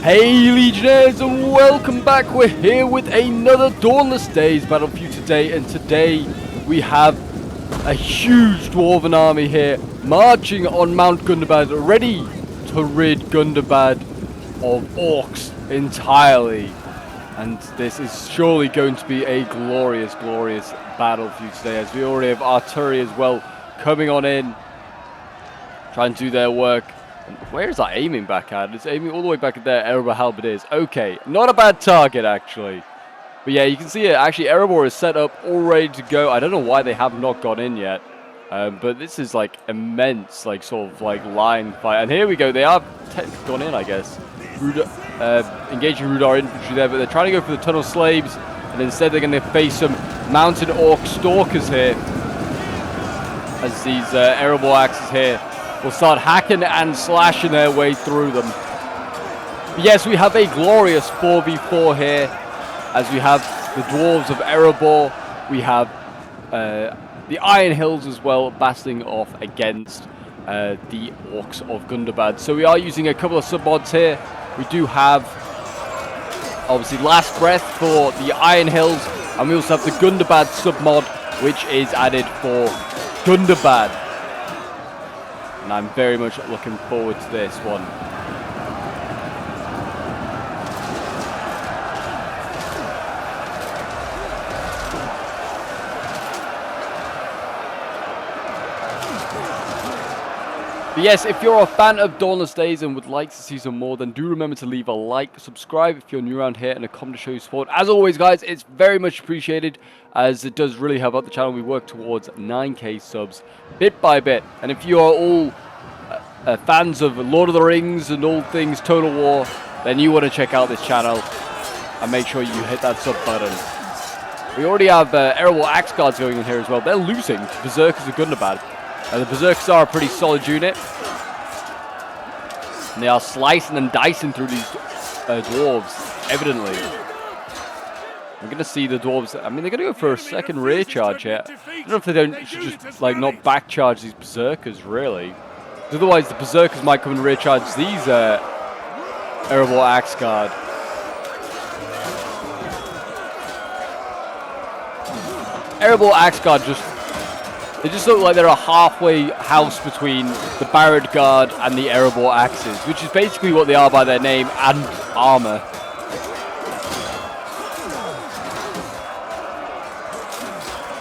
Hey Legionnaires, and welcome back. We're here with another Dawnless Days battlefield today, and today we have a huge Dwarven army here marching on Mount Gundabad, ready to rid Gundabad of orcs entirely. And this is surely going to be a glorious, glorious battlefield today, as we already have artillery as well coming on in, trying to do their work. Where is that aiming back at? It's aiming all the way back at there. Erebor halberdiers. Okay, not a bad target actually. But yeah, you can see it. Actually, Erebor is set up, all ready to go. I don't know why they have not gone in yet. But this is like immense, like sort of like line fight. And here we go. They have gone in, I guess. Engaging Rudar infantry there, but they're trying to go for the tunnel slaves. And instead, they're going to face some mounted orc stalkers here, as these Erebor axes here will start hacking and slashing their way through them. But yes, we have a glorious 4v4 here, as we have the Dwarves of Erebor. We have the Iron Hills as well, battling off against the Orcs of Gundabad. So we are using a couple of submods here. We do have, obviously, Last Breath for the Iron Hills, and we also have the Gundabad submod, which is added for Gundabad. And I'm very much looking forward to this one. But yes, if you're a fan of Dawnless Days and would like to see some more, then do remember to leave a like, subscribe if you're new around here, and a comment to show your support. As always, guys, it's very much appreciated, as it does really help out the channel. We work towards 9k subs bit by bit. And if you are all fans of Lord of the Rings and all things Total War, then you want to check out this channel and make sure you hit that sub button. We already have Erebor Axe Guards going in here as well. They're losing to Berserkers of Gundabad. The Berserkers are a pretty solid unit, and they are slicing and dicing through these Dwarves, evidently. I'm going to see the Dwarves. I mean, they're going to go for a second rear charge here. I don't know if they should just like not back charge these Berserkers, really. Otherwise, the Berserkers might come and rear charge these Erebor Axe Guard. Erebor Axe Guard they just look like they're a halfway house between the Barrett Guard and the Erebor Axes, which is basically what they are by their name and armor.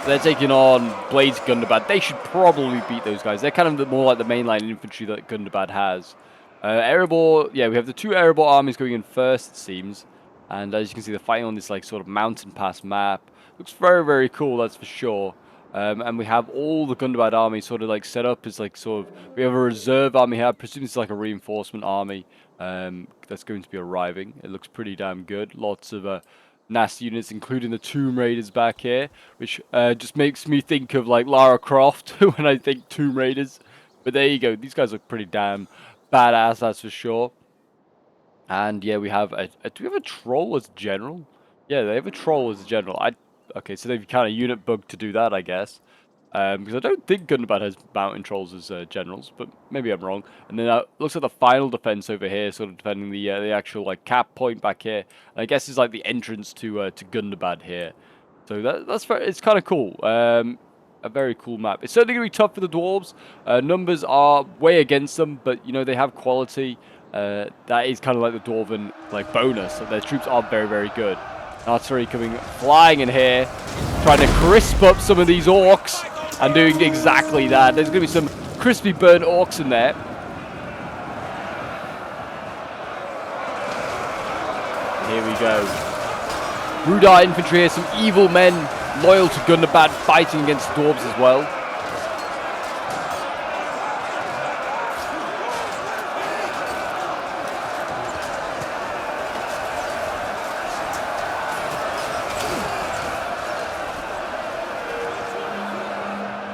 They're taking on Blades Gundabad. They should probably beat those guys. They're kind of more like the mainline infantry that Gundabad has. Erebor, yeah, we have the two Erebor armies going in first, it seems. And as you can see, they're fighting on this like sort of mountain pass map. Looks very, very cool, that's for sure. And we have all the Gundabad army sort of like set up as like sort of, we have a reserve army here. I presume it's like a reinforcement army that's going to be arriving. It looks pretty damn good. Lots of nasty units, including the Tomb Raiders back here, which just makes me think of like Lara Croft when I think Tomb Raiders. But there you go. These guys look pretty damn badass, that's for sure. And yeah, we have do we have a troll as general? Yeah, they have a troll as a general. Okay, so they've kind of unit bugged to do that, I guess. Because I don't think Gundabad has mountain trolls as generals, but maybe I'm wrong. And then looks like the final defense over here, sort of defending the actual like cap point back here. And I guess it's like the entrance to Gundabad here. So it's kind of cool. A very cool map. It's certainly gonna be tough for the Dwarves. Numbers are way against them, but you know they have quality. That is kind of like the Dwarven like bonus. So their troops are very, very good. Artillery coming flying in here, trying to crisp up some of these orcs, and doing exactly that. There's going to be some crispy burnt orcs in there. Here we go. Rudar infantry here, some evil men loyal to Gundabad fighting against Dwarves as well.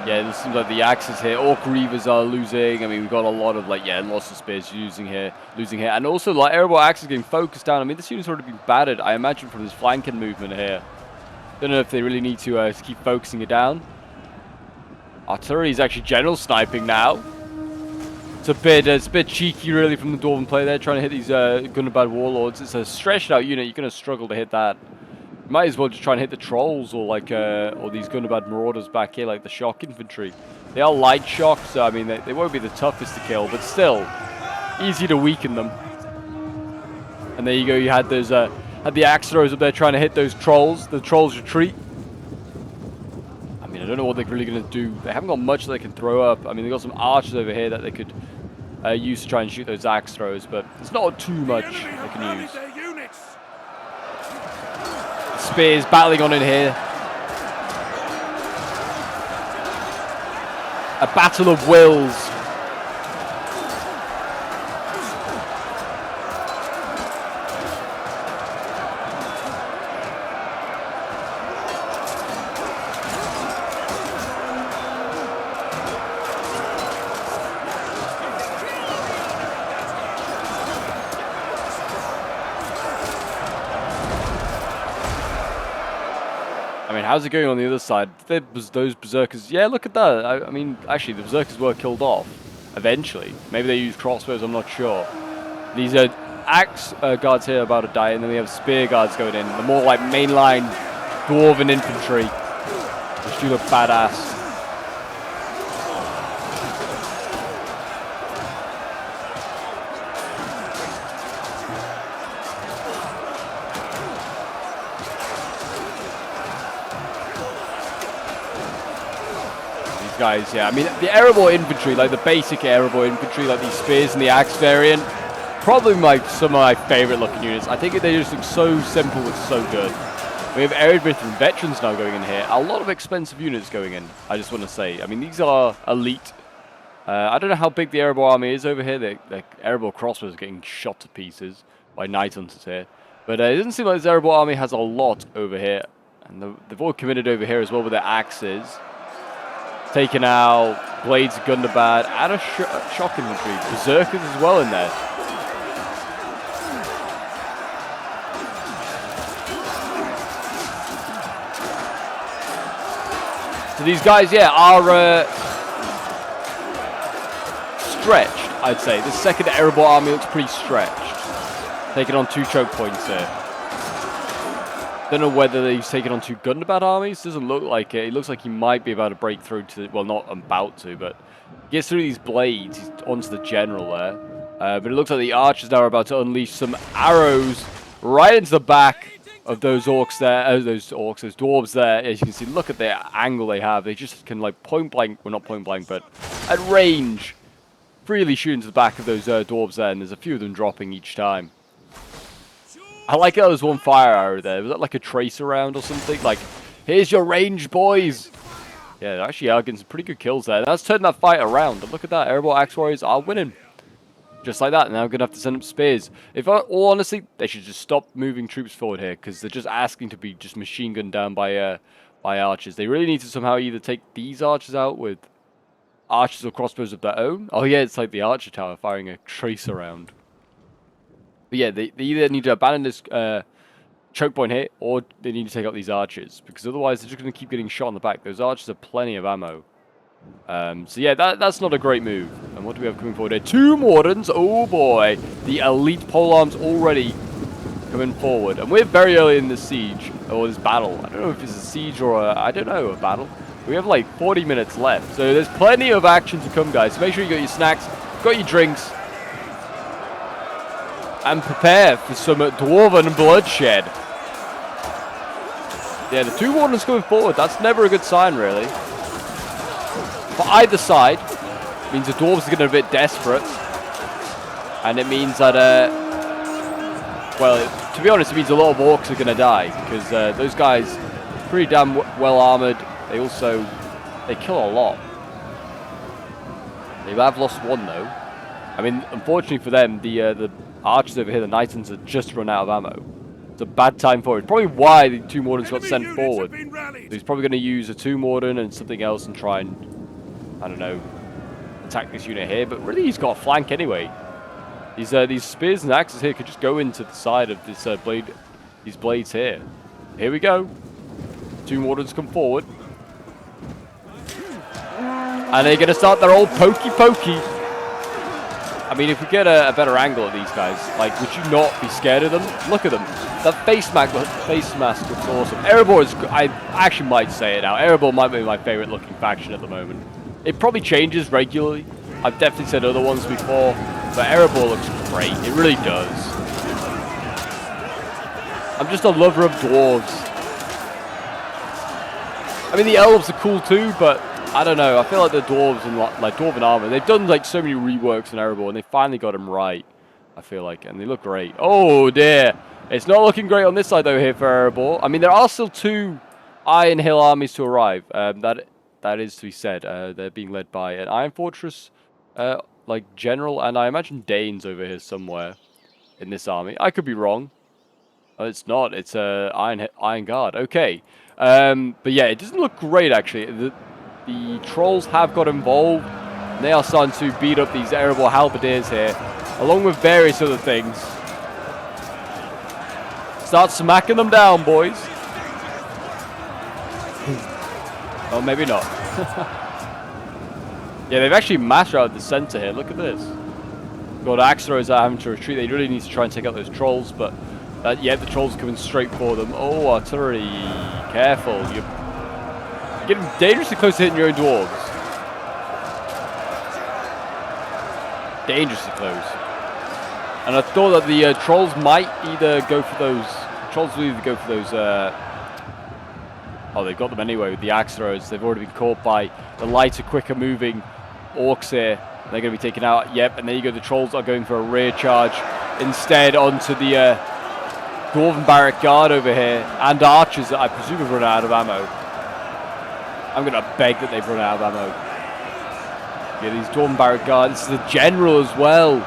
Yeah, it seems like the axes here. Orc Reavers are losing. I mean, we've got a lot of, like, yeah, lots of space losing here. And also, like, Erebor axes getting focused down. I mean, this unit's already been battered, I imagine, from this flanking movement here. Don't know if they really need to keep focusing it down. Artillery is actually general sniping now. It's a bit cheeky, really, from the Dwarven player there, trying to hit these Gundabad warlords. It's a stretched out unit. You're going to struggle to hit that. You might as well just try and hit the trolls or like or these Gundabad marauders back here, like the shock infantry. They are light shock, so I mean they won't be the toughest to kill, but still easy to weaken them. And there you go. You had those had the axe throwers up there trying to hit those trolls. The trolls retreat. I mean, I don't know what they're really going to do. They haven't got much that they can throw up. I mean, they've got some archers over here that they could use to try and shoot those axe throws, but it's not too much they can use. Spears battling on in here. A battle of wills. I mean, how's it going on the other side? Those berserkers, yeah, look at that. I mean, actually, the berserkers were killed off eventually. Maybe they used crossbows, I'm not sure. These axe guards here are about to die, and then we have spear guards going in. The more like mainline Dwarven infantry, which do look badass. Guys, yeah, I mean, the Erebor infantry, like the basic Erebor infantry, like these spears and the axe variant, probably some of my favorite looking units. I think they just look so simple but so good. We have Erebor veterans now going in here. A lot of expensive units going in, I just want to say. I mean, these are elite. I don't know how big the Erebor army is over here. The Erebor crossbows are getting shot to pieces by Night Hunters here. But it doesn't seem like this Erebor army has a lot over here. And they've all committed over here as well with their axes. Taking out Blades of Gundabad and a shock infantry. Berserkers as well in there. So these guys, yeah, are stretched, I'd say. The second Erebor army looks pretty stretched. Taking on 2 choke points here. Don't know whether he's taken on 2 Gundabad armies. Doesn't look like it. It looks like he might be about to break through to, well, not about to, but he gets through these blades. He's onto the general there. But it looks like the archers now are about to unleash some arrows right into the back of those orcs there. Those dwarves there. As you can see, look at the angle they have. They just can, like, point blank, well, not point blank, but at range, freely shoot into the back of those dwarves there. And there's a few of them dropping each time. I like how there's one fire arrow there. Was that like a tracer round or something? Like, here's your range, boys. Yeah, they're actually getting some pretty good kills there. That's turned that fight around. But look at that. Erebor Axe Warriors are winning. Just like that. Now I'm going to have to send up spears. All honestly, they should just stop moving troops forward here. Because they're just asking to be just machine gunned down by archers. They really need to somehow either take these archers out with archers or crossbows of their own. Oh yeah, it's like the archer tower firing a tracer round. But yeah, they either need to abandon this choke point here, or they need to take out these archers, because otherwise they're just going to keep getting shot in the back. Those archers have plenty of ammo. So yeah, that's not a great move. And what do we have coming forward here? 2 Mortars. Oh boy, the elite polearms already coming forward, and we're very early in this siege or this battle. I don't know if it's a siege or a battle. We have like 40 minutes left, so there's plenty of action to come, guys. So make sure you got your snacks, got your drinks. And prepare for some Dwarven bloodshed. Yeah, the 2 Wardens going forward, that's never a good sign, really. For either side, it means the Dwarves are getting a bit desperate. And it means that, well, to be honest, it means a lot of orcs are going to die. Because those guys, pretty damn well armored. They kill a lot. They have lost 1, though. I mean, unfortunately for them, the archers over here, the Night Hunters, have just run out of ammo. It's a bad time for it. Probably why the 2 Mordans got sent forward. He's probably going to use a 2 Morden and something else and try and, I don't know, attack this unit here. But really, he's got a flank anyway. These spears and axes here could just go into the side of this these blades here. Here we go. 2 Mordans come forward. And they're going to start their old pokey. I mean, if we get a better angle at these guys, like, would you not be scared of them? Look at them. That face mask looks awesome. Erebor is, I actually might say it now, Erebor might be my favorite looking faction at the moment. It probably changes regularly. I've definitely said other ones before, but Erebor looks great. It really does. I'm just a lover of dwarves. I mean, the elves are cool too, but I don't know. I feel like the dwarves and like Dwarven armor, they've done like so many reworks in Erebor, and they finally got them right. I feel like, and they look great. Oh dear, it's not looking great on this side though here for Erebor. I mean, there are still 2 Iron Hill armies to arrive. That is to be said. They're being led by an Iron Fortress like general, and I imagine Danes over here somewhere in this army. I could be wrong. Oh, it's not. It's Iron Guard. Okay. But yeah, it doesn't look great actually. The trolls have got involved. And they are starting to beat up these Erebor halberdiers here, along with various other things. Start smacking them down, boys. Oh, maybe not. Yeah, they've actually mashed out the center here. Look at this. Got axe throwers that are having to retreat. They really need to try and take out those trolls, but yeah, the trolls are coming straight for them. Oh, artillery. Careful. You're getting dangerously close to hitting your own dwarves. Dangerously close. And I thought that the trolls might either go for those... Trolls will either go for those... oh, they've got them anyway with the axe throwers. They've already been caught by the lighter, quicker moving orcs here. They're going to be taken out. Yep, and there you go. The trolls are going for a rear charge instead onto the Dwarven barrack guard over here. And archers that I presume have run out of ammo. I'm going to beg that they've run out of ammo. Yeah, these Dwarven barrack guards. This is the general as well.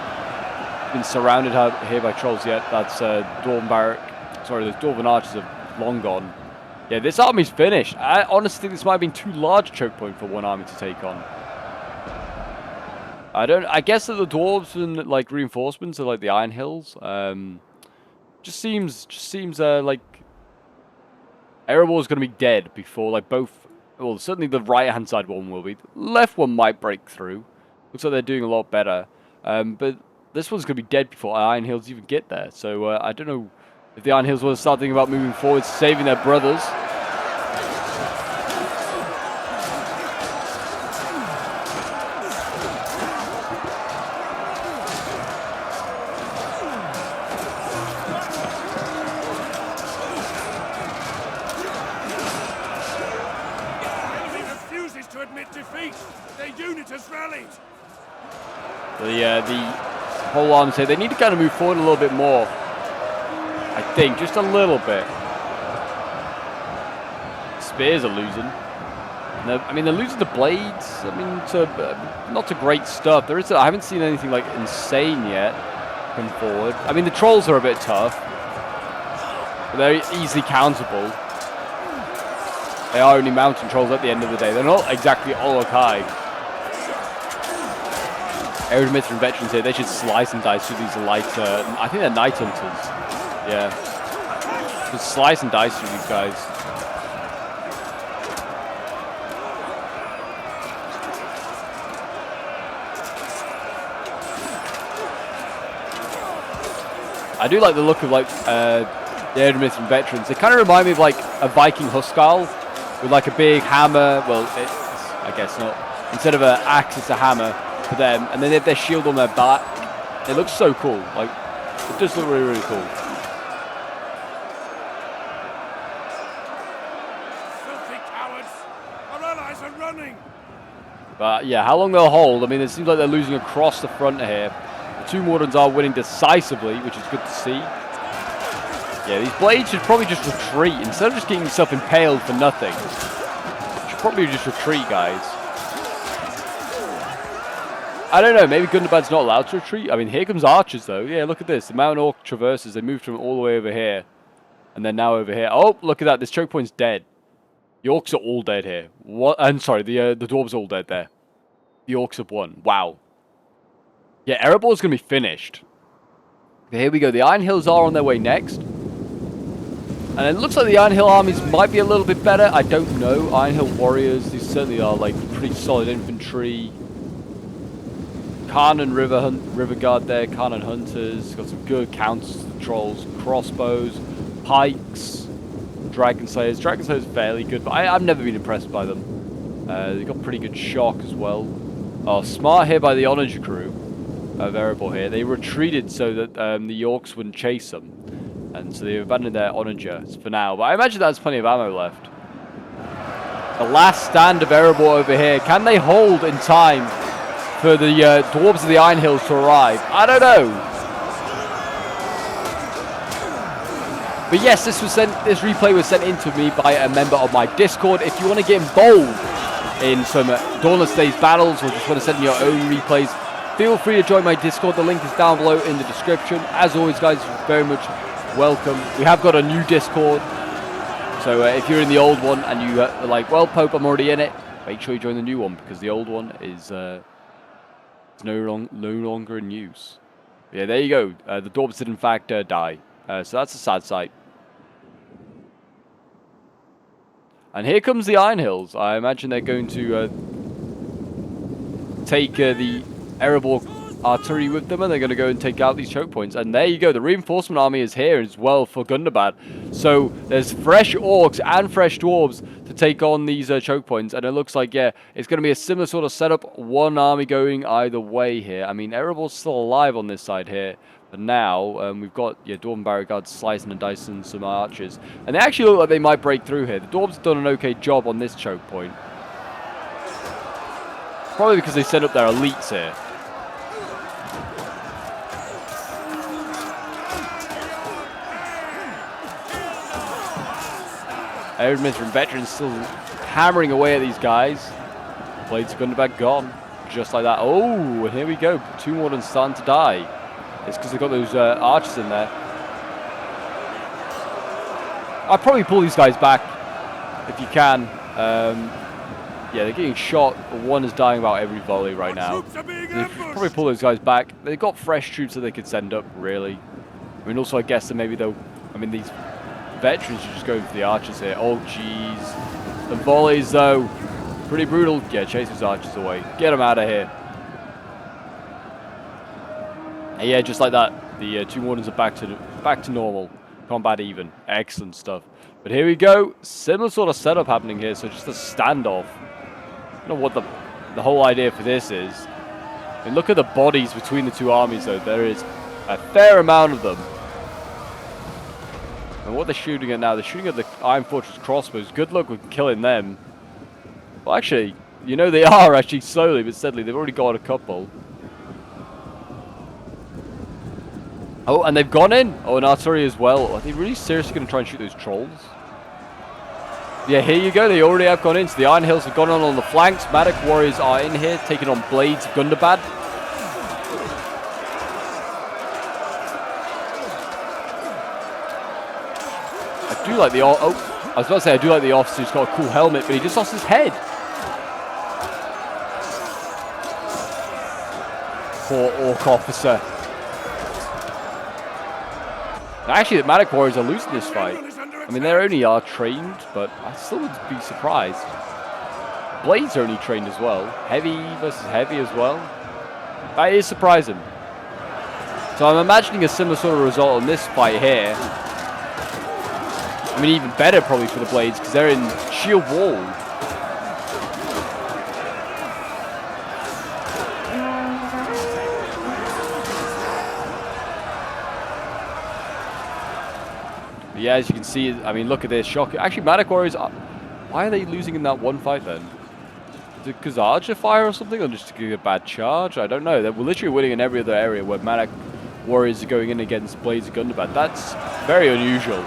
Been surrounded here by trolls yet. That's Dwarven barrack. Sorry, the Dwarven archers have long gone. Yeah, this army's finished. I honestly think this might have been too large a choke point for one army to take on. I guess that the dwarves and like reinforcements are like the Iron Hills. Just seems like Erebor's going to be dead before like both. Well, certainly the right hand side one will be. The left one might break through. Looks like they're doing a lot better. But this one's going to be dead before Iron Hills even get there. So I don't know if the Iron Hills want to start thinking about moving forward, saving their brothers. The whole arm say they need to kind of move forward a little bit more. I think just a little bit. Spears are losing. I mean, they're losing the blades. I mean, not to great stuff. I haven't seen anything like insane yet come forward. I mean, the trolls are a bit tough, but they're easily countable. They are only mountain trolls at the end of the day. They're not exactly Olokai. Erebor and veterans here, they should slice and dice through these light, I think they're night hunters. Yeah. Just slice and dice through these guys. I do like the look of like the Erebor and veterans. They kind of remind me of like a Viking Huskarl with like a big hammer. Well, I guess not. Instead of an axe, it's a hammer. For them, and then they have their shield on their back. It looks so cool. Like, it does look really, really cool. Filthy cowards! Our allies are running. But yeah, how long they'll hold? I mean, it seems like they're losing across the front here. The 2 Mortars are winning decisively, which is good to see. Yeah, these blades should probably just retreat instead of just getting yourself impaled for nothing. You should probably just retreat, guys. I don't know, maybe Gundabad's not allowed to retreat. I mean, here comes archers, though. Yeah, look at this. The Mountain Orc traverses. They moved from all the way over here. And then now over here. Oh, look at that. This choke point's dead. The Orcs are all dead here. What? I'm sorry, the Dwarves are all dead there. The Orcs have won. Wow. Yeah, Erebor's going to be finished. Okay, here we go. The Iron Hills are on their way next. And it looks like the Iron Hill armies might be a little bit better. I don't know. Iron Hill warriors, these certainly are, like, pretty solid infantry. Cannon River Guard there, Cannon Hunters, got some good counters to the trolls, crossbows, pikes, Dragon Slayers. Dragon Slayers fairly good, but I've never been impressed by them. They've got pretty good shock as well. Oh, smart here by the Onager crew of Erebor here. They retreated so that the Orcs wouldn't chase them. And so they abandoned their Onager for now. But I imagine there's plenty of ammo left. The last stand of Erebor over here. Can they hold in time for the Dwarves of the Iron Hills to arrive? I don't know. But yes, this replay was sent in to me by a member of my Discord. If you want to get involved in some Dawnless Days battles or just want to send me your own replays, feel free to join my Discord. The link is down below in the description. As always, guys, you're very much welcome. We have got a new Discord. So if you're in the old one and you are like, well, Pope, I'm already in it, make sure you join the new one because the old one is no longer in use. Yeah, there you go. The Dwarves did in fact die. So that's a sad sight. And here comes the Iron Hills. I imagine they're going to take the Erebor artillery with them, and they're going to go and take out these choke points. And there you go. The reinforcement army is here as well for Gundabad. So there's fresh Orcs and fresh Dwarves to take on these choke points. And it looks like, yeah, it's going to be a similar sort of setup. One army going either way here. I mean, Erebor's still alive on this side here. But now we've got Dwarven barrier guards slicing and dicing some archers. And they actually look like they might break through here. The Dwarves have done an okay job on this choke point. Probably because they set up their elites here. Erebor and veterans still hammering away at these guys. Blades of Gundabad gone. Just like that. Oh, and here we go. Two more than starting to die. It's because they've got those archers in there. I'd probably pull these guys back if you can. Yeah, they're getting shot. One is dying about every volley right now. They probably pull those guys back. They've got fresh troops that they could send up, really. I mean, also, I guess that maybe they'll... I mean, these veterans are just going for the archers here. Oh, jeez. The volleys, though. Pretty brutal. Yeah, chase those archers away. Get them out of here. And yeah, just like that. The two wardens are back to normal. Combat even. Excellent stuff. But here we go. Similar sort of setup happening here. So just a standoff. I don't know what the whole idea for this is. I mean, look at the bodies between the two armies, though. There is a fair amount of them. And what they're shooting at now, they're shooting at the Iron Fortress crossbows. Good luck with killing them. Well, actually, you know they are actually slowly but steadily. They've already got a couple. Oh, and they've gone in. Oh, an artillery as well. Are they really seriously going to try and shoot those trolls? Yeah, here you go. They already have gone in. So the Iron Hills have gone on the flanks. Magic warriors are in here, taking on Blades of Gundabad. I do like the... Oh, I was about to say I do like the officer who's got a cool helmet, but he just lost his head. Poor Orc officer. Actually, the Magic Warriors are losing this fight. I mean, they only are trained, but I still would be surprised. Blades are only trained as well. Heavy versus heavy as well. That is surprising. So I'm imagining a similar sort of result in this fight here. I mean, even better probably for the Blades, because they're in shield wall. Yeah, as you can see, I mean, look at this shock. Actually, Magic Warriors, why are they losing in that one fight then? Is it because Archer fire or something, or just a bad charge? I don't know. They're literally winning in every other area where Magic Warriors are going in against Blades of Gundabad. That's very unusual.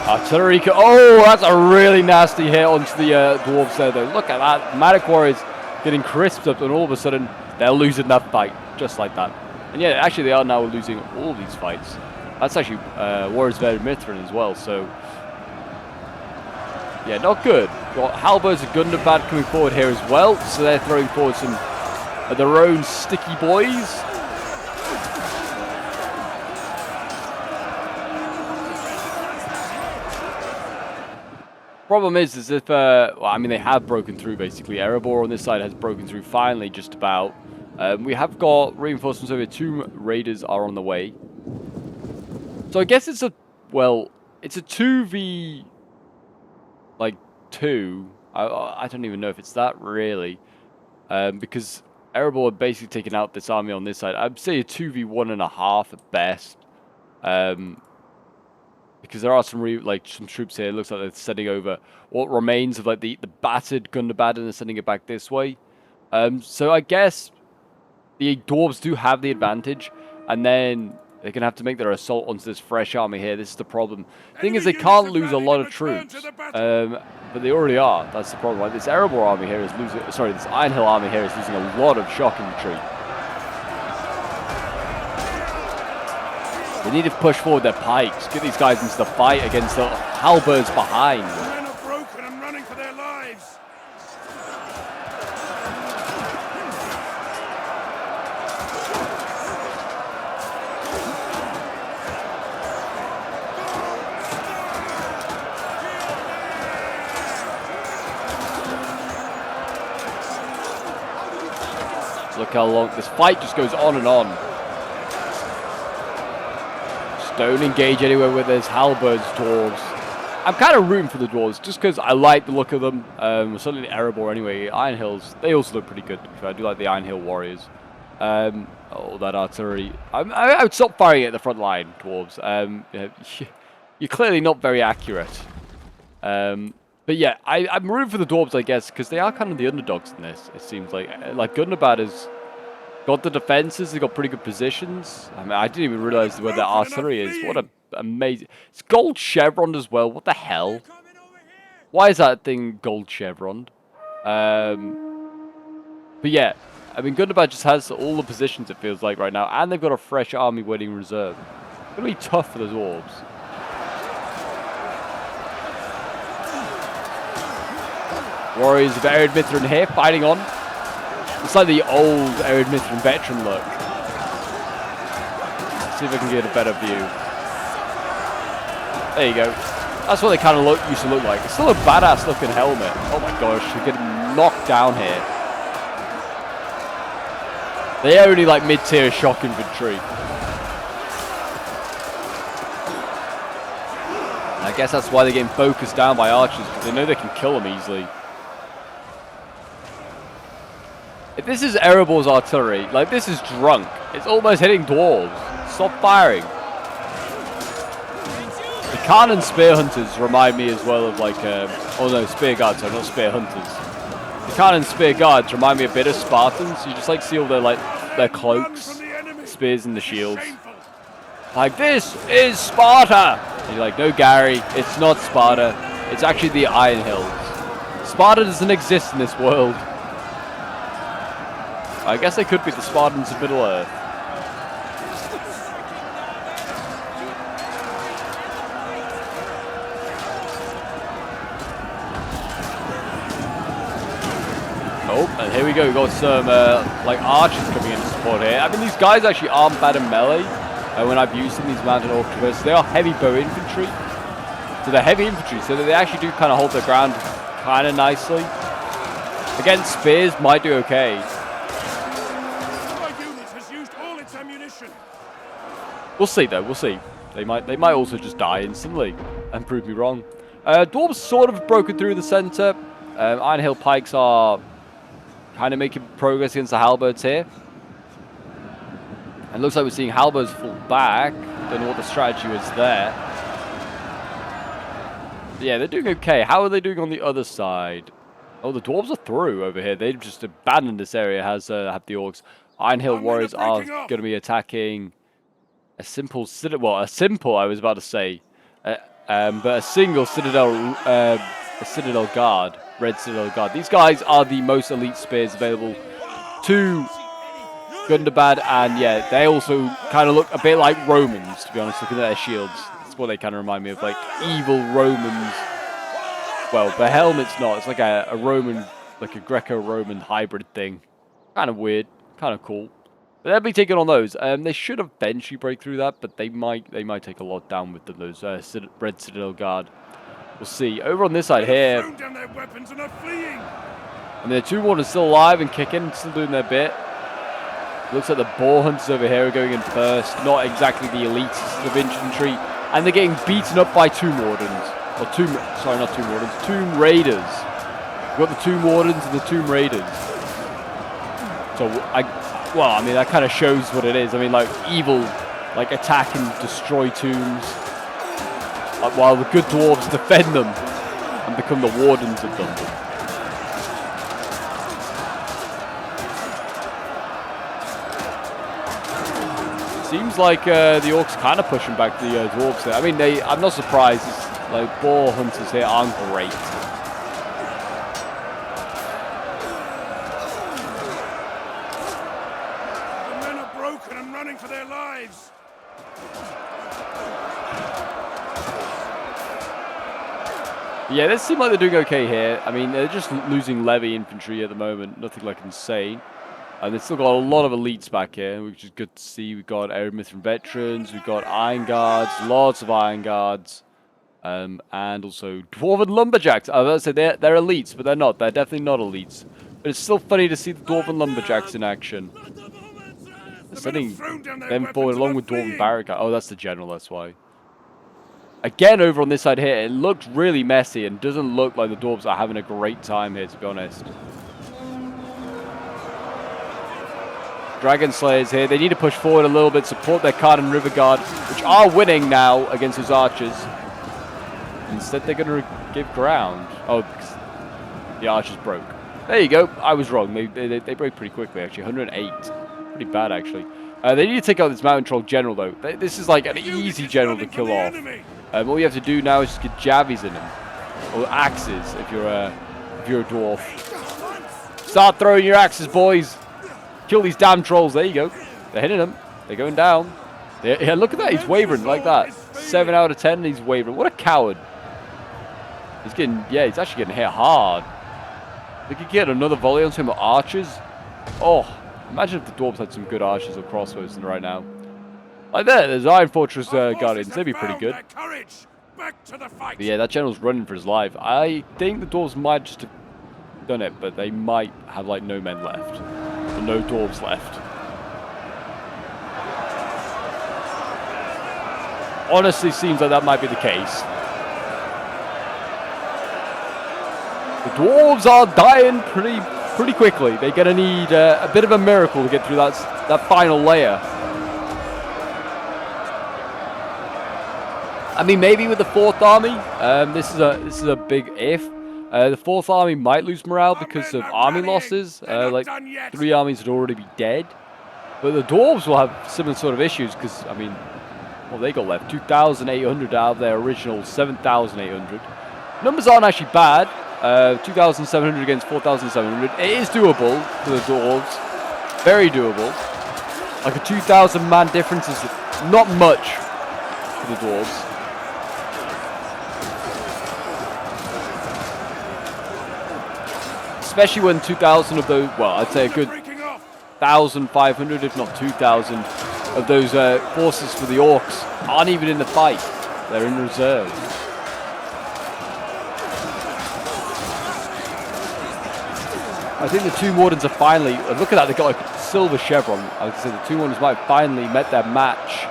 Artillery, oh, that's a really nasty hit onto the Dwarves there, though. Look at that. Magic Warriors getting crisped up, and all of a sudden, they're losing that fight, just like that. And yeah, actually, they are now losing all these fights. That's actually Warriors Very Mithrin as well, so... yeah, not good. Got Halberds of Gundabad coming forward here as well, so they're throwing forward some are their own sticky boys. Problem is if, well, I mean, they have broken through, basically. Erebor on this side has broken through finally, just about. We have got reinforcements over here. 2 raiders are on the way. So I guess it's a, well, it's a 2v, like, 2. I don't even know if it's that, really. Because Erebor had basically taken out this army on this side. I'd say a 2v1.5 at best. Because there are some some troops here. It looks like they're sending over what remains of like the battered Gundabad, and they're sending it back this way. So I guess the Dwarves do have the advantage, and then they're gonna have to make their assault onto this fresh army here. This is the problem. Thing is, they can't lose a lot of troops, but they already are. That's the problem. Like this Erebor army here is losing. Sorry, this Iron Hill army here is losing a lot of shock infantry. They need to push forward their pikes, get these guys into the fight against the halberds behind. The men are broken and running for their lives. Look how long this fight just goes on and on. Don't engage anywhere with those halberds, Dwarves. I'm kind of rooting for the Dwarves just because I like the look of them. Certainly Erebor anyway. Iron Hills, they also look pretty good. I do like the Iron Hill warriors. Oh, that artillery. I would stop firing at the front line, Dwarves. You're clearly not very accurate. But yeah, I'm rooting for the Dwarves, I guess, because they are kind of the underdogs in this, it seems like. Like, Gundabad is... got the defenses, they got pretty good positions. I mean, I didn't even realize where their artillery is. What a amazing... It's gold chevroned as well. What the hell? Why is that thing gold chevroned? But yeah, I mean, Gundabad just has all the positions, it feels like, right now. And they've got a fresh army waiting reserve. It's going to be tough for the Dwarves. Warriors of Ered Mithrin here, fighting on. It's like the old Ered Mithrin veteran look. Let's see if I can get a better view. There you go. That's what they kind of used to look like. It's still a badass looking helmet. Oh my gosh, you're getting knocked down here. They are only like mid-tier shock infantry. I guess that's why they're getting focused down by archers, because they know they can kill them easily. If this is Erebor's artillery, like, this is drunk. It's almost hitting Dwarves. Stop firing. The Khan Spear Hunters remind me as well of, like, oh no, Spear Guards, sorry, not Spear Hunters. The Khan Spear Guards remind me a bit of Spartans. You just, like, see all their, like, their cloaks, spears, and the shields. Like, this is Sparta! And you're like, no, Gary, it's not Sparta. It's actually the Iron Hills. Sparta doesn't exist in this world. I guess they could be the Spartans of Middle-earth. Oh, and here we go. We've got some, like, archers coming in to support here. I mean, these guys actually aren't bad in melee. When I've used them, these mounted orc traversers, they are heavy bow infantry. So they're heavy infantry, so they actually do kind of hold their ground kind of nicely. Against spears, might do okay. We'll see, though. We'll see. They might also just die instantly and prove me wrong. Dwarves sort of broken through the center. Iron Hill pikes are kind of making progress against the halberds here. And looks like we're seeing halberds fall back. Don't know what the strategy was there. But yeah, they're doing okay. How are they doing on the other side? Oh, the Dwarves are through over here. They've just abandoned this area. Have the orcs. Iron Hill warriors are going to be attacking a simple citadel. Well, a simple, I was about to say, but a single citadel, a citadel guard, red citadel guard. These guys are the most elite spears available to Gundabad, and yeah, they also kind of look a bit like Romans, to be honest, looking at their shields. That's what they kind of remind me of, like evil Romans. Well, the helmet's not. It's like a Roman, like a Greco-Roman hybrid thing. Kind of weird. Kind of cool. But they'll be taking on those. They should eventually break through that, but they might take a lot down with them, those Red Citadel Guard. We'll see. Over on this side here, Thrown down their weapons and are fleeing. I mean, the two Wardens still alive and kicking, still doing their bit. Looks like the Boar Hunters over here are going in first. Not exactly the elitists of infantry. And they're getting beaten up by Tomb Wardens. Or sorry, not Tomb Wardens. Tomb Raiders. We've got the Tomb Wardens and the Tomb Raiders. So, well, I mean, that kind of shows what it is. I mean, like, evil, like, attack and destroy tombs. While the good dwarves defend them and become the wardens of them. Seems like the orcs kind of pushing back the dwarves there. I mean, I'm not surprised. Like, boar hunters here aren't great. The men are broken and running for their lives. Yeah, they seem like they're doing okay here. I mean, they're just losing levy infantry at the moment. Nothing like insane. And they've still got a lot of elites back here, which is good to see. We've got Erebor veterans, we've got Iron Guards, lots of Iron Guards, and also Dwarven Lumberjacks. I was going to say they're elites, but they're not. They're definitely not elites. But it's still funny to see the Dwarven Lumberjacks in action. They're sending them forward along with Dwarven Barricade. Oh, that's the general, that's why. Again, over on this side here, it looks really messy and doesn't look like the Dwarves are having a great time here, to be honest. Dragon Slayers here. They need to push forward a little bit, support their Carden River Guard, which are winning now against those archers. Instead, they're going to give ground. Oh, because the archers broke. There you go. I was wrong. They broke pretty quickly, actually. 108. Pretty bad, actually. They need to take out this Mountain Troll General, though. This is like an easy general to kill off. All you have to do now is just get javies in them. Or axes, if you're a dwarf. Start throwing your axes, boys. Kill these damn trolls. There you go. They're hitting them. They're going down. Yeah, look at that. He's wavering like that. 7 out of 10 and he's wavering. What a coward. He's getting, yeah, he's actually getting hit hard. They could get another volley on some archers. Oh, imagine if the dwarves had some good archers or crossbows right now. Like there's Iron Fortress Guardians. They'd be pretty good. But yeah, that general's running for his life. I think the dwarves might just have done it, but they might have like no men left. Or no dwarves left. Honestly, seems like that might be the case. The dwarves are dying pretty quickly. They're gonna need a bit of a miracle to get through that final layer. I mean, maybe with the 4th army, this is a big if. The 4th army might lose morale because of army losses. Like 3 armies would already be dead. But the dwarves will have similar sort of issues because, I mean, what they got left? 2,800 out of their original 7,800. Numbers aren't actually bad. 2,700 against 4,700. It is doable for the dwarves. Very doable. Like a 2,000 man difference is not much for the dwarves. Especially when 2,000 of those, well, I'd say a good 1,500, if not 2,000, of those forces for the orcs aren't even in the fight. They're in reserve. I think the Tomb Wardens are finally, look at that, they've got like a silver chevron. I would say the Tomb Wardens might have finally met their match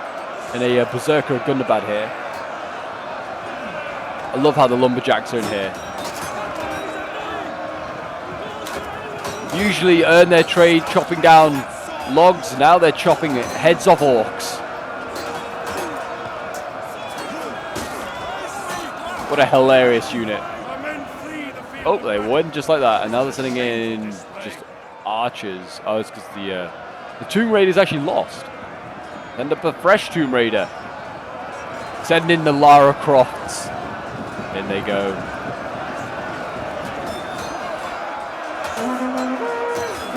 in a Berserker of Gundabad here. I love how the Lumberjacks are in here. Usually earn their trade chopping down logs, now they're chopping heads off orcs. What a hilarious unit. Oh, they won just like that, and now they're sending in just archers. Oh, it's because the Tomb Raider's actually lost. Send up a fresh Tomb Raider. Send in the Lara Crofts. In they go.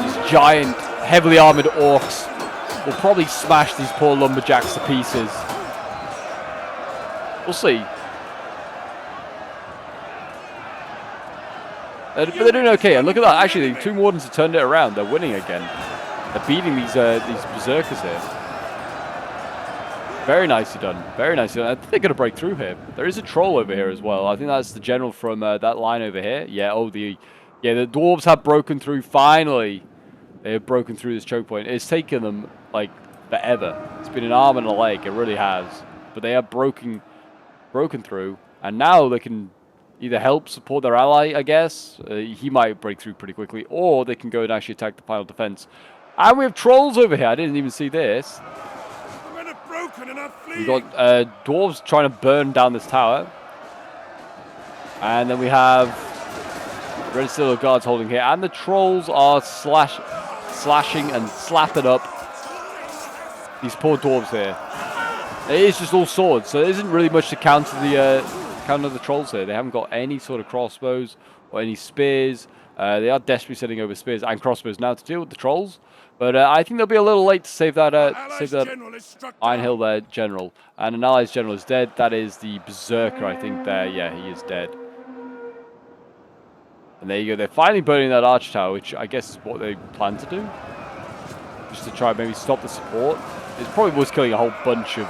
These giant, heavily armored orcs will probably smash these poor lumberjacks to pieces. We'll see. But they're doing okay, and look at that, actually the Tomb Wardens have turned it around, they're winning again. They're beating these berserkers here. Very nicely done. Very nicely done. I think they're going to break through here. There is a troll over here as well. I think that's the general from that line over here. Yeah, the dwarves have broken through finally. They have broken through this choke point. It's taken them like forever. It's been an arm and a leg. It really has. But they have broken through, and now they can either help support their ally, I guess. He might break through pretty quickly, or they can go and actually attack the final defense. And we have trolls over here. I didn't even see this. We've got dwarves trying to burn down this tower. And then we have Red Citadel guards holding here. And the trolls are slashing and slapping up these poor dwarves here. It is just all swords, so there isn't really much to counter the trolls here. They haven't got any sort of crossbows or any spears. They are desperately sending over spears and crossbows now to deal with the trolls. But I think they'll be a little late to save that Iron Hill there general. And an allies general is dead. That is the berserker, I think, there. Yeah, he is dead. And there you go. They're finally burning that arch tower, which I guess is what they plan to do. Just to try and maybe stop the support. It probably was killing a whole bunch of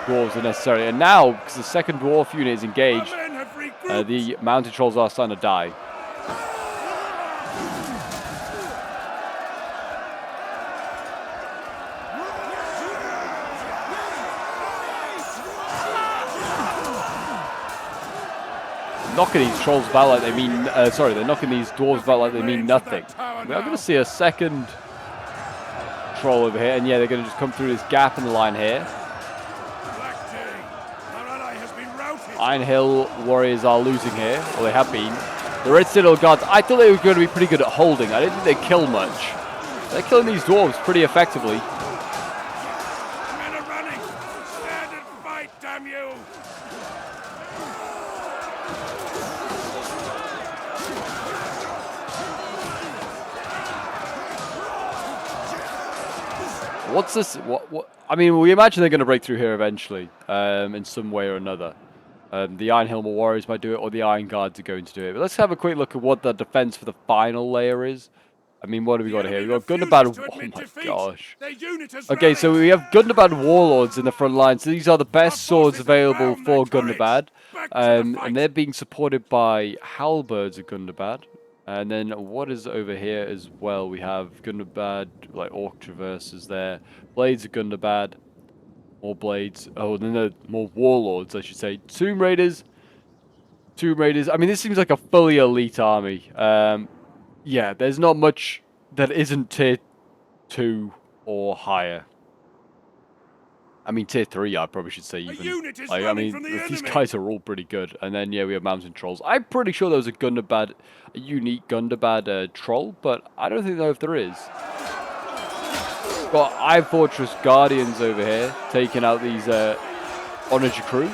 dwarves unnecessarily. And now, because the second dwarf unit is engaged, the mounted trolls are starting to die. Knocking these trolls about like they mean, they're knocking these dwarves about like they mean nothing. We are going to see a second troll over here, and yeah, they're going to just come through this gap in the line here. Iron Hill warriors are losing here, or they have been. The Red Citadel guards, I thought they were going to be pretty good at holding. I didn't think they'd kill much. They're killing these dwarves pretty effectively. What's this? What? I mean, we imagine they're going to break through here eventually, in some way or another. The Iron Helm Warriors might do it, or the Iron Guards are going to do it. But let's have a quick look at what the defense for the final layer is. I mean, what do we got here? We've got Gundabad. Oh my gosh. Okay, so we have Gundabad Warlords in the front line. So these are the best swords available for Gundabad. And they're being supported by Halberds of Gundabad. And then what is over here as well? We have Gundabad, like Orc Traverses there. Blades of Gundabad. More blades. Oh, then there are more warlords, I should say. Tomb Raiders. I mean, this seems like a fully elite army. Yeah, there's not much that isn't tier 2 or higher. I mean, tier 3, I probably should say even. Like, I mean, these guys are all pretty good. And then, yeah, we have mountain trolls. I'm pretty sure there was a unique Gundabad troll, but I don't know if there is. Got Iron Fortress Guardians over here, taking out these Onager crew.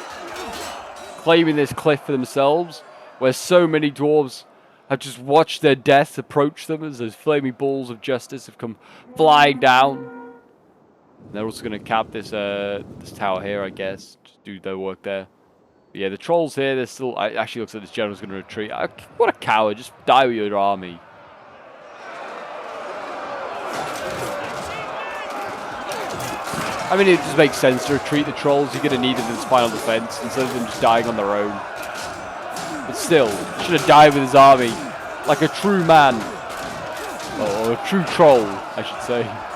Claiming this cliff for themselves, where so many dwarves have just watched their death approach them as those flaming balls of justice have come flying down. And they're also going to cap this this tower here, I guess. Just do their work there. But yeah, the trolls here, they're still... It actually looks like this general's going to retreat. What a coward. Just die with your army. I mean, it just makes sense to retreat the trolls. You're going to need them in this final defense instead of them just dying on their own. But still, he should have died with his army. Like a true man. Or a true troll, I should say.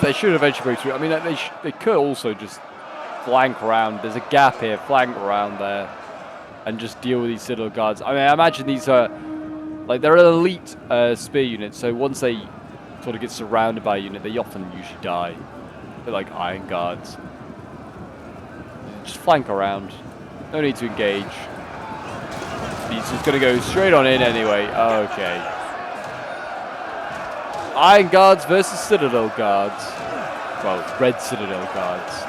They should eventually break through. I mean, they could also just flank around. There's a gap here, flank around there, and just deal with these Citadel Guards. I mean, I imagine these are, like, they're an elite spear unit, so once they sort of get surrounded by a unit, they often usually die. They're like Iron Guards. Just flank around. No need to engage. He's just going to go straight on in anyway. Okay. Iron Guards versus Citadel Guards. Well, Red Citadel Guards.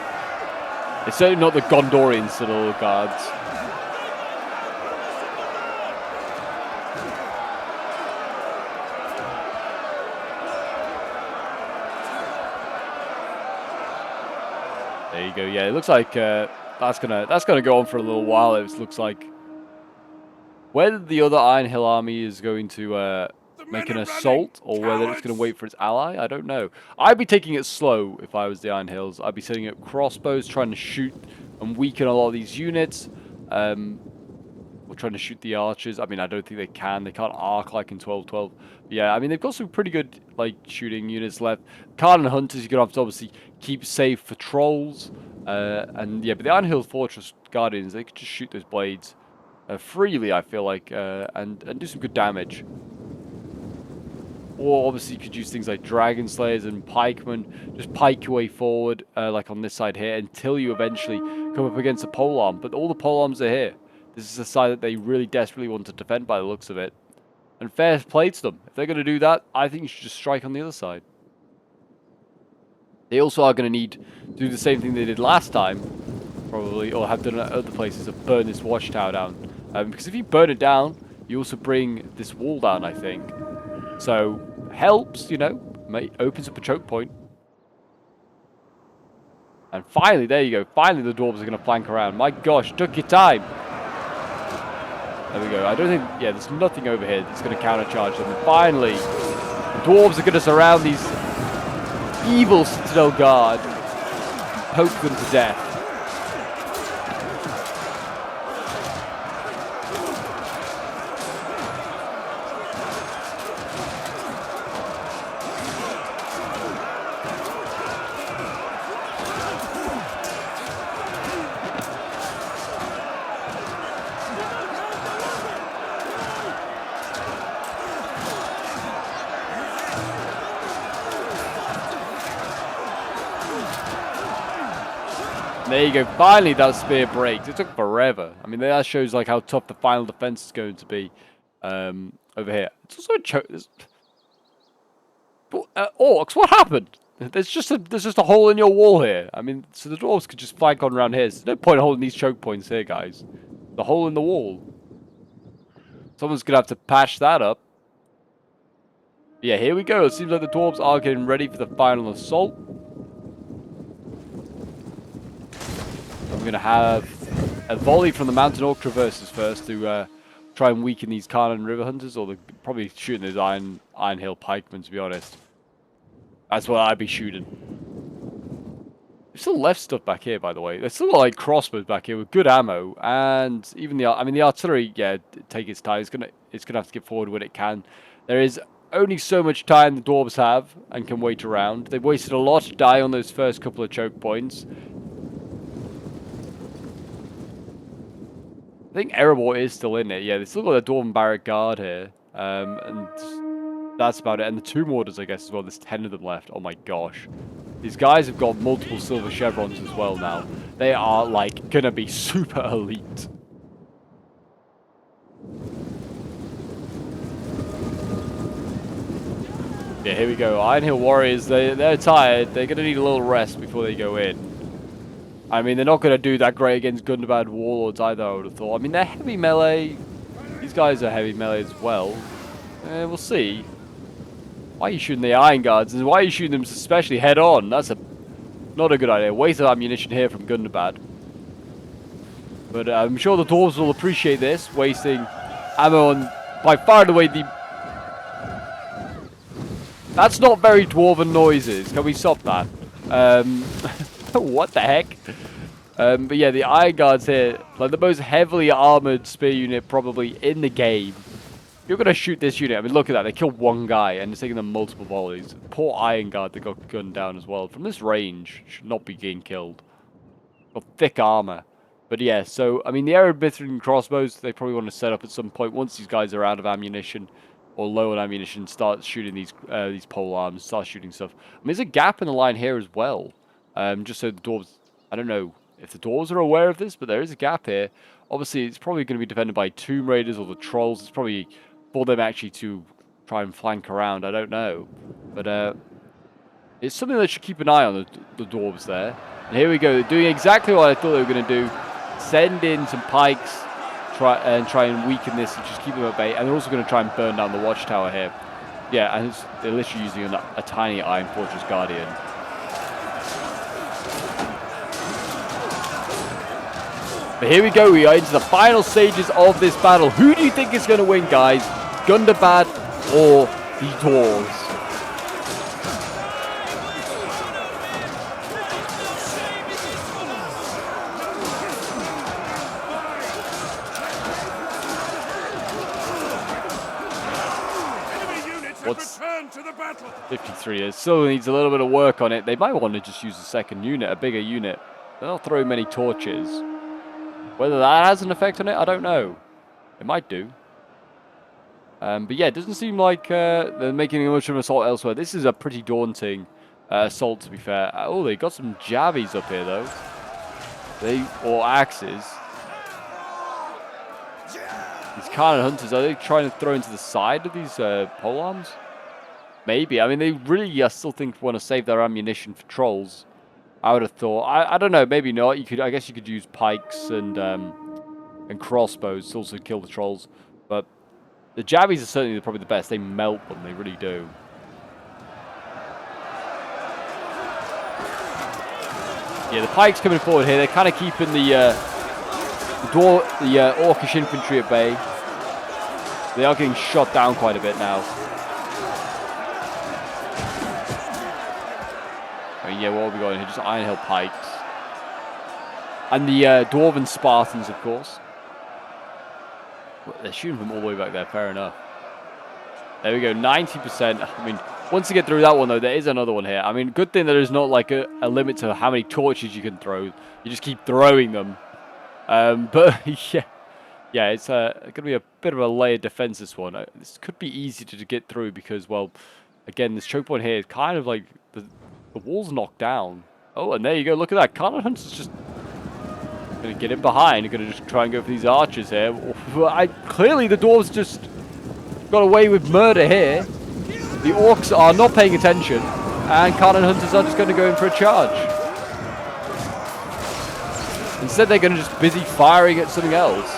It's certainly not the Gondorian Citadel Guards. There you go. Yeah, it looks like that's gonna go on for a little while. It looks like whether the other Iron Hill army is going to The make men an are running! assault or whether it's going to Cowards! wait for its ally, I don't know. I'd be taking it slow if I was the Iron Hills. I'd be setting up crossbows, trying to shoot and weaken a lot of these units. We're trying to shoot the archers. I mean, I don't think they can. They can't arc like in 12-12. Yeah, I mean, they've got some pretty good, like, shooting units left. Card and Hunters, you're going to have to obviously keep safe for trolls. And, yeah, but the Iron Hill Fortress Guardians, they could just shoot those blades freely, I feel like, and do some good damage. Or, obviously, you could use things like Dragon Slayers and Pikemen. Just pike your way forward, like on this side here, until you eventually come up against a polearm. But all the polearms are here. This is a side that they really desperately want to defend by the looks of it. And fair play to them. If they're going to do that, I think you should just strike on the other side. They also are going to need to do the same thing they did last time, probably, or have done at other places, of burn this watchtower down. Because if you burn it down, you also bring this wall down, I think. So, helps, you know, opens up a choke point. And finally, there you go. Finally, the dwarves are going to flank around. My gosh, took your time. There we go. I don't think... Yeah, there's nothing over here that's going to countercharge them. And finally, the dwarves are going to surround these evil Citadel Guard. Poke them to death. There you go. Finally, that spear breaks. It took forever. I mean, that shows like how tough the final defense is going to be over here. It's also a choke. Orcs, what happened? There's just a hole in your wall here. I mean, so the dwarves could just flank on around here. There's no point holding these choke points here, guys. The hole in the wall. Someone's gonna have to patch that up. Yeah, here we go. It seems like the dwarves are getting ready for the final assault. I'm going to have a volley from the Mountain Orc Traverses first to try and weaken these Carnan River Hunters, or they're probably shooting those Iron Hill Pikemen, to be honest. That's what I'd be shooting. There's still left stuff back here, by the way. There's still like crossbows back here with good ammo, and even the artillery. Yeah, take its time. It's gonna have to get forward when it can. There is only so much time the dwarves have and can wait around. They've wasted a lot to die on those first couple of choke points. I think Erebor is still in it. Yeah, they still got a Dwarven Barrack Guard here. And that's about it. And the two Mortars, I guess, as well. There's 10 of them left. Oh my gosh. These guys have got multiple silver chevrons as well now. They are, like, gonna be super elite. Yeah, here we go. Iron Hill Warriors, they're tired. They're gonna need a little rest before they go in. I mean, they're not going to do that great against Gundabad Warlords either, I would have thought. I mean, they're heavy melee. These guys are heavy melee as well. We'll see. Why are you shooting the Iron Guards? And why are you shooting them especially head-on? That's not a good idea. Waste of ammunition here from Gundabad. But I'm sure the dwarves will appreciate this. Wasting ammo on, by far and away, the... That's not very dwarven noises. Can we stop that? What the heck? But yeah, the Iron Guards here, like the most heavily armored spear unit probably in the game. You're going to shoot this unit. I mean, look at that. They killed one guy and it's taking them multiple volleys. Poor Iron Guard that got gunned down as well. From this range, should not be getting killed. Got thick armor. But yeah, so, I mean, the Erebor crossbows, they probably want to set up at some point once these guys are out of ammunition or low on ammunition, start shooting these pole arms, start shooting stuff. I mean, there's a gap in the line here as well. Just so the dwarves, I don't know if the dwarves are aware of this, but there is a gap here. Obviously, it's probably going to be defended by Tomb Raiders or the Trolls. It's probably for them actually to try and flank around. I don't know. But it's something that should keep an eye on, the dwarves there. And here we go. They're doing exactly what I thought they were going to do. Send in some pikes, try and weaken this and just keep them at bay. And they're also going to try and burn down the Watchtower here. Yeah, and they're literally using a tiny Iron Fortress Guardian. But here we go, we are into the final stages of this battle. Who do you think is going to win, guys? Gundabad or the Dwarves? What's to the battle? 53 is still needs a little bit of work on it. They might want to just use a second unit, a bigger unit. They're not throwing many torches. Whether that has an effect on it, I don't know. It might do. But yeah, it doesn't seem like they're making much of an assault elsewhere. This is a pretty daunting assault, to be fair. Oh, they got some javies up here, though. Or axes. These cannon hunters, are they trying to throw into the side of these polearms? Maybe. I mean, they really still want to save their ammunition for trolls. I would have thought. I don't know. Maybe not. You could. I guess you could use pikes and crossbows to also kill the trolls. But the javies are certainly probably the best. They melt them. They really do. Yeah, the pikes coming forward here. They're kind of keeping the orcish infantry at bay. They are getting shot down quite a bit now. I mean, yeah, what are we going here? Just Iron Hill pikes. And the Dwarven Spartans, of course. They're shooting from all the way back there, fair enough. There we go, 90%. I mean, once you get through that one, though, there is another one here. I mean, good thing there is not like a limit to how many torches you can throw. You just keep throwing them. But, yeah, it's going to be a bit of a layered defense, this one. This could be easy to get through because, well, again, this choke point here is kind of like the wall's knocked down. Oh, and there you go. Look at that. Cannon Hunter's just going to get in behind. They're going to just try and go for these archers here. Clearly, the Dwarves just got away with murder here. The Orcs are not paying attention. And Cannon Hunters are just going to go in for a charge. Instead, they're going to just busy firing at something else.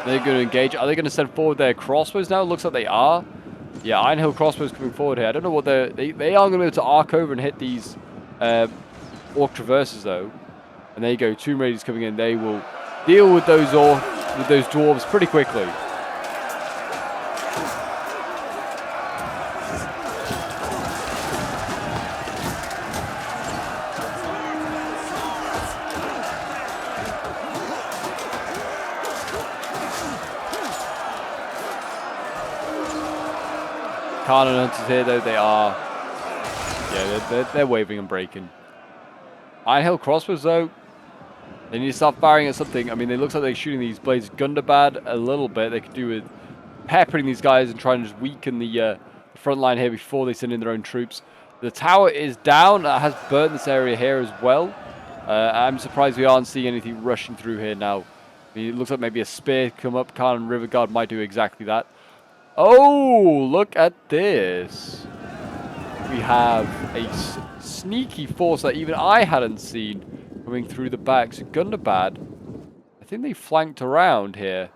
They're going to engage. Are they going to send forward their crossbows now? It looks like they are. Yeah, Iron Hill crossbows coming forward here. I don't know what they are going to be able to arc over and hit these Orc traverses though. And there you go, Tomb Raiders coming in. They will deal with those Dwarves pretty quickly. Cannon Hunters here, though, they are... Yeah, they're waving and breaking. Iron Hill crossbows, though, they need to start firing at something. I mean, it looks like they're shooting these blades Gundabad a little bit. They could do with peppering these guys and trying to just weaken the front line here before they send in their own troops. The tower is down. It has burnt this area here as well. I'm surprised we aren't seeing anything rushing through here now. I mean, it looks like maybe a spear come up. Cannon River Guard might do exactly that. Oh, look at this. We have a sneaky force that even I hadn't seen coming through the back. So Gundabad, I think they flanked around here.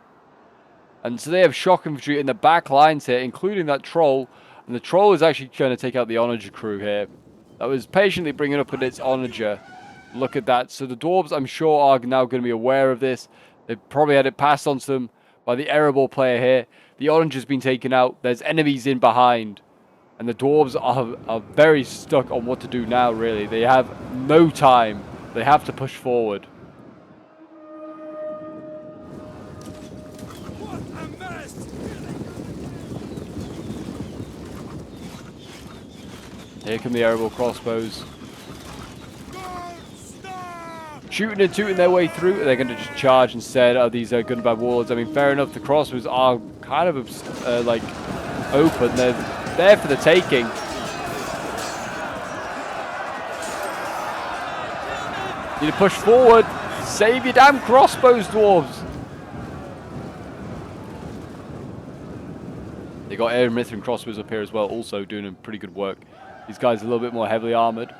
And so they have shock infantry in the back lines here, including that troll. And the troll is actually trying to take out the onager crew here. That was patiently bringing up its onager. Look at that. So the Dwarves, I'm sure, are now going to be aware of this. They probably had it passed on to them by the Erebor player here. The orange has been taken out. There's enemies in behind. And the Dwarves are very stuck on what to do now, really. They have no time. They have to push forward. What a mess! Here come the Erebor crossbows. Shooting and tooting their way through. They're going to just charge instead of these Gundabad warlords. I mean, fair enough, the crossbows are kind of like open. They're there for the taking. Need to push forward. Save your damn crossbows, Dwarves. They got Air and Mithrin crossbows up here as well, also doing pretty good work. These guys are a little bit more heavily armored.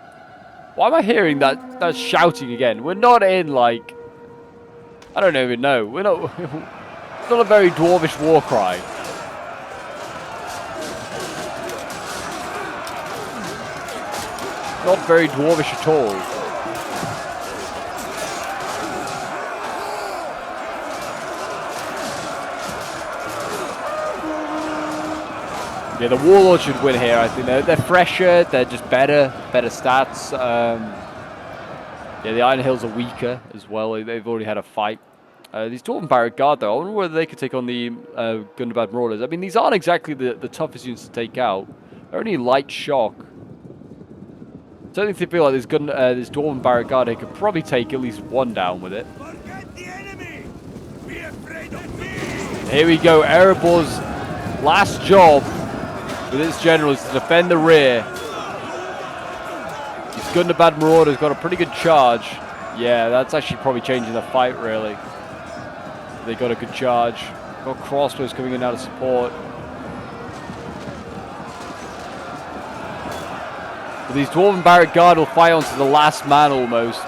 Why am I hearing that shouting again? We're not in, like... I don't even know. We're not... It's not a very dwarvish war cry. Not very dwarvish at all. Yeah, the Warlords should win here. I think they're fresher. They're just better stats. Yeah, the Iron Hills are weaker as well. They've already had a fight. These Dwarven Barrack Guard, though, I wonder whether they could take on the Gundabad Marauders. I mean, these aren't exactly the toughest units to take out. They're only light shock. Certainly, if they feel like this Dwarven Barrack Guard, they could probably take at least one down with it. Forget the enemy. Be afraid of me. Here we go. Erebor's last job with its general is to defend the rear. This Gundabad Marauder's got a pretty good charge. Yeah, that's actually probably changing the fight, really. They got a good charge. Got crossbows coming in out of support. But these Dwarven Barrack Guard will fight on to the last man almost.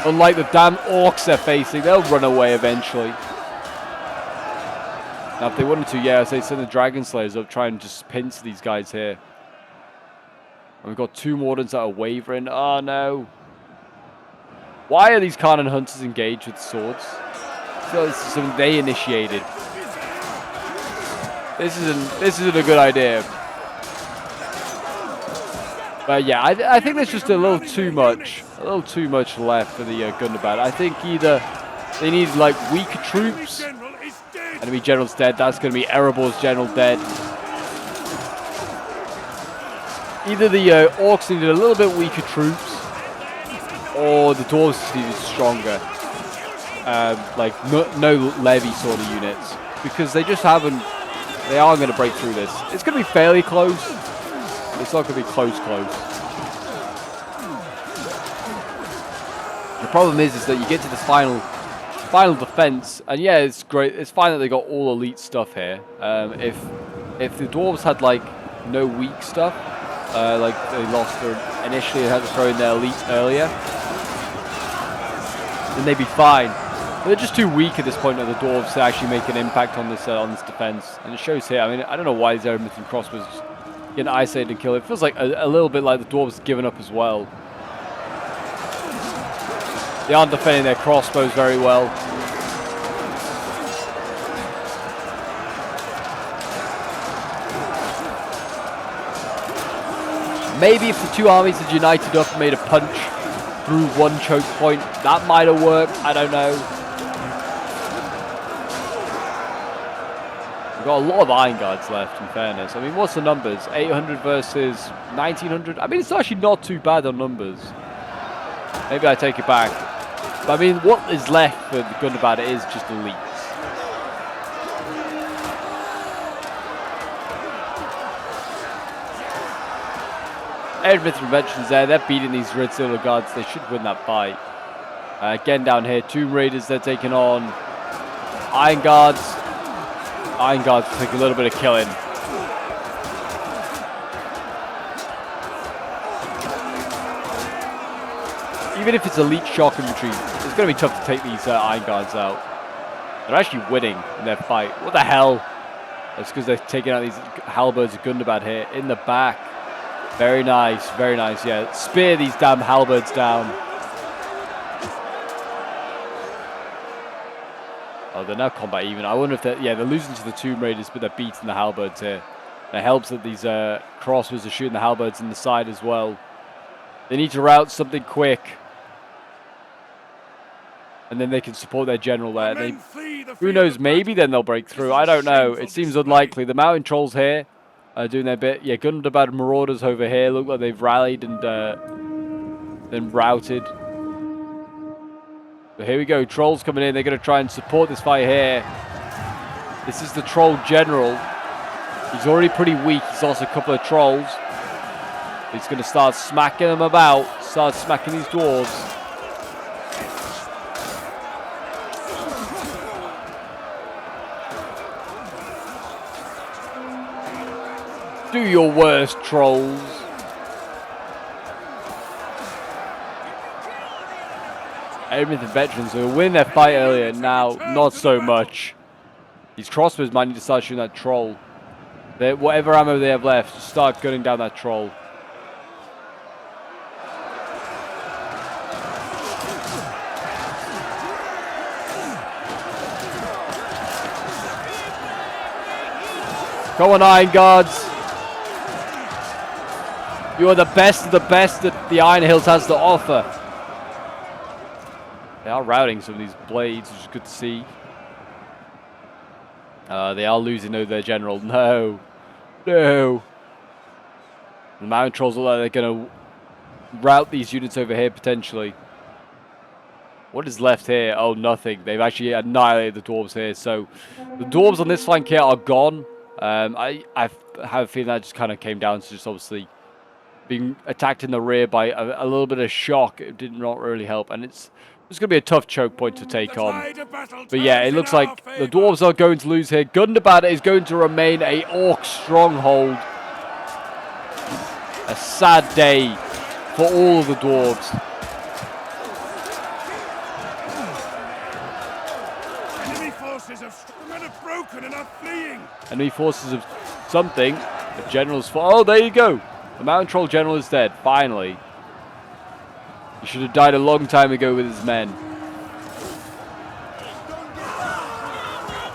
Unlike the damn orcs they're facing, they'll run away eventually. Now, if they wanted to, yeah, I'd say send the Dragon Slayers up, try and just pinch these guys here. And we've got 2 Mordants that are wavering. Oh, no. Why are these Cannon Hunters engaged with swords? So this is something they initiated. This isn't a good idea. But yeah, I think there's just a little too much left for the Gundabad. I think either they need like weaker troops. Enemy general's dead. That's going to be Erebor's general dead. Either the orcs needed a little bit weaker troops, or the dwarves needed stronger, like no levy sort of units, because they just haven't. They are going to break through this. It's going to be fairly close. It's not going to be close. The problem is that you get to this final defense, and yeah, it's great. It's fine that they got all elite stuff here. If the dwarves had like no weak stuff, like they lost initially and had to throw in their elite earlier, then they'd be fine. But they're just too weak at this point of the dwarves to actually make an impact on this defense, and it shows here. I mean, I don't know why these Erebor crossbows getting isolated and killed. It feels like a little bit like the dwarves given up as well. They aren't defending their crossbows very well. Maybe if the 2 armies had united up and made a punch through one choke point, that might have worked. I don't know. We've got a lot of Iron Guards left, in fairness. I mean, what's the numbers? 800 versus 1900? I mean, it's actually not too bad on numbers. Maybe I take it back. But I mean, what is left for the Gundabad is just elites. Erebor mentions there, they're beating these Red Silver Guards. They should win that fight. Again down here, Tomb Raiders, they're taking on Iron Guards. Iron Guards take a little bit of killing. Even if it's elite shock infantry, it's going to be tough to take these Iron Guards out. They're actually winning in their fight. What the hell? That's because they're taking out these halberds of Gundabad here in the back. Very nice, yeah. Spear these damn halberds down. Oh, they're now combat even. I wonder if they're, yeah, they're losing to the Tomb Raiders, but they're beating the halberds here. It helps that these crossbows are shooting the halberds in the side as well. They need to route something quick. And then they can support their general there. Who knows, maybe then they'll break through. I don't know. It seems unlikely. The Mountain Trolls here are doing their bit. Yeah, Gundabad Marauders over here look like they've rallied and then routed. But here we go. Trolls coming in. They're going to try and support this fight here. This is the Troll General. He's already pretty weak. He's lost a couple of trolls. He's going to start smacking them about. Start smacking these dwarves. Do your worst, trolls. Erebor veterans who win their fight earlier, now not so much. These crossbows might need to start shooting that troll. Whatever ammo they have left, just start gunning down that troll. Come on, Iron Guards. You are the best of the best that the Iron Hills has to offer. They are routing some of these blades, which is good to see. They are losing though their general. No. No. The Mountain Trolls look like they're going to route these units over here potentially. What is left here? Oh, nothing. They've actually annihilated the Dwarves here. So the Dwarves on this flank here are gone. I have a feeling that just kind of came down to just obviously being attacked in the rear by a little bit of shock. It did not really help. And it's going to be a tough choke point to take on. But yeah, it looks like the Dwarves are going to lose here. Gundabad is going to remain a Orc stronghold. A sad day for all of the Dwarves. Enemy forces have broken and are fleeing. Enemy forces of something. The general's oh, there you go. The Mountain Troll general is dead. Finally. He should have died a long time ago with his men.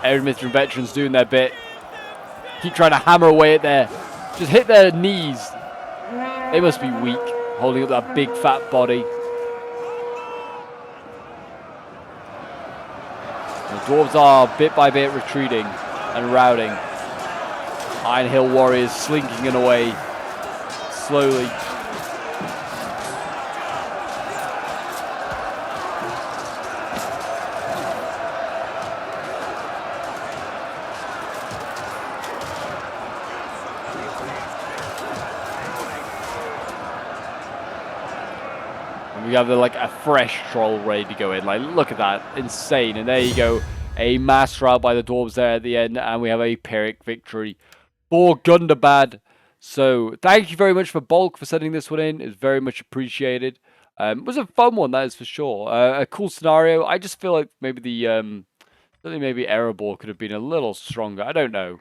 Erebor veterans doing their bit. Keep trying to hammer away at their... Just hit their knees. They must be weak, holding up that big fat body. The Dwarves are bit by bit retreating and routing. Iron Hill warriors slinking away slowly. We have like a fresh troll ready to go in. Like, look at that, insane! And there you go, a mass rout by the Dwarves there at the end, and we have a Pyrrhic victory for Gundabad. So thank you very much for Bulk for sending this one in. It's very much appreciated. It was a fun one, that is for sure. A cool scenario. I just feel like maybe the certainly maybe Erebor could have been a little stronger. I don't know.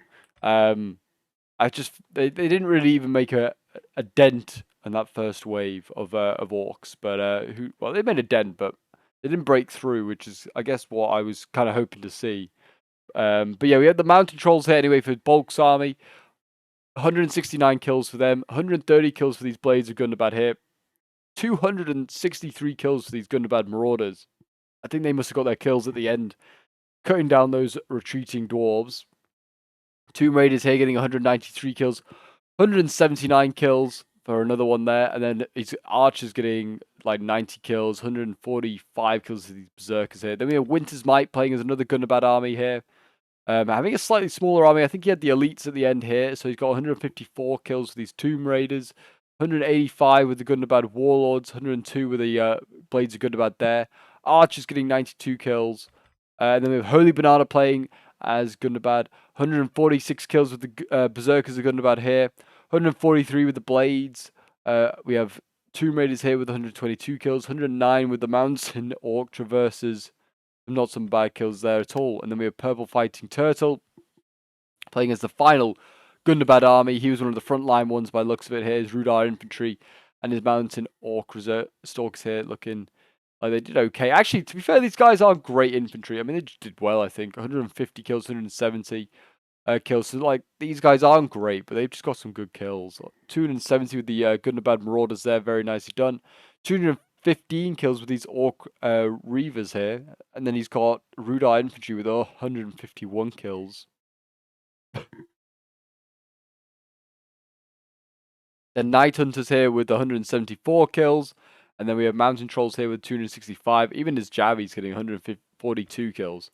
They didn't really even make a dent in that first wave of orcs, but well, they made a dent, but they didn't break through, which is, I guess, what I was kind of hoping to see. But yeah, we had the Mountain Trolls here anyway for Bulk's army. 169 kills for them, 130 kills for these Blades of Gundabad here, 263 kills for these Gundabad Marauders. I think they must have got their kills at the end, cutting down those retreating Dwarves. Tomb Raiders here getting 193 kills, 179 kills for another one there, and then his Archers getting like 90 kills, 145 kills for these Berserkers here. Then we have Winter's Might playing as another Gundabad army here. Having a slightly smaller army. I think he had the elites at the end here, so he's got 154 kills for these Tomb Raiders, 185 with the Gundabad Warlords, 102 with the Blades of Gundabad there. Archers getting 92 kills. And then we have Holy Banana playing as Gundabad, 146 kills with the Berserkers of Gundabad here, 143 with the Blades. We have Tomb Raiders here with 122 kills, 109 with the Mountain Orc Traversers. Not some bad kills there at all. And then we have Purple Fighting Turtle playing as the final Gundabad army. He was one of the frontline ones by the looks of it here. His Rudar Infantry and his Mountain Orc Stalkers here looking like they did okay. Actually, to be fair, these guys aren't great infantry. I mean, they just did well, I think. 150 kills, 170 kills. So, like, these guys aren't great, but they've just got some good kills. 270 with the Gundabad Marauders there. Very nicely done. 215 kills with these Orc Reavers here. And then he's got Rudar Infantry with 151 kills. Then Night Hunters here with 174 kills. And then we have Mountain Trolls here with 265. Even his Javi's getting 142 kills.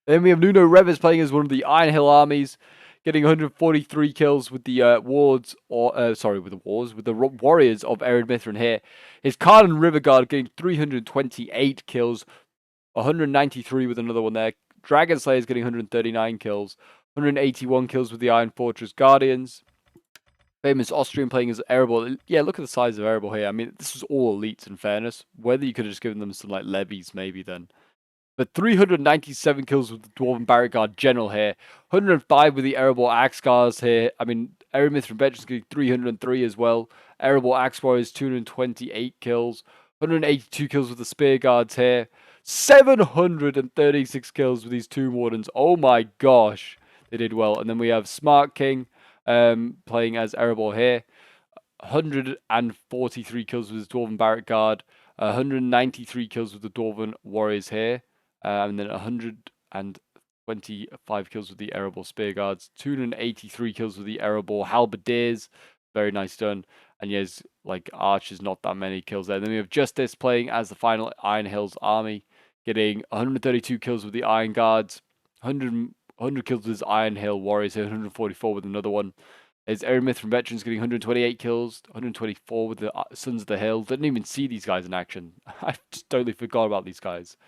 Then we have Nuno Revers playing as one of the Iron Hill armies, getting 143 kills with the with the Warriors of Erebor here. His Carden River Guard getting 328 kills, 193 with another one there. Dragon Slayers getting 139 kills, 181 kills with the Iron Fortress Guardians. Famous Austrian playing as Erebor. Yeah, look at the size of Erebor here. I mean, this was all elites in fairness. Whether you could have just given them some like levies maybe then. But 397 kills with the Dwarven Barrack Guard General here. 105 with the Erebor Axe Guards here. I mean, Erebor Veterans getting 303 as well. Erebor Axe Warriors 228 kills. 182 kills with the Spear Guards here. 736 kills with these Tomb Wardens. Oh my gosh. They did well. And then we have Smart King playing as Erebor here. 143 kills with his Dwarven Barrack Guard, 193 kills with the Dwarven Warriors here, and then 125 kills with the Erebor Spear Guards, 283 kills with the Erebor Halberdiers, very nice done, and yes, like archers, not that many kills there. Then we have Justice playing as the final Iron Hills army, getting 132 kills with the Iron Guards, 100 kills with his Iron Hill Warriors, 144 with another one. Is Eremith from Veterans getting 128 kills, 124 with the Sons of the Hill. Didn't even see these guys in action. I just totally forgot about these guys.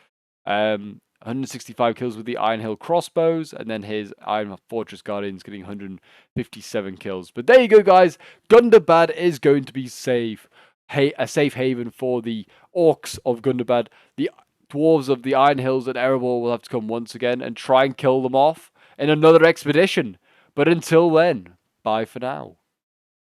165 kills with the Iron Hill Crossbows, and then his Iron Fortress Guardians getting 157 kills. But there you go, guys. Gundabad is going to be safe. A safe haven for the Orcs of Gundabad. The Dwarves of the Iron Hills and Erebor will have to come once again and try and kill them off in another expedition. But until then, bye for now.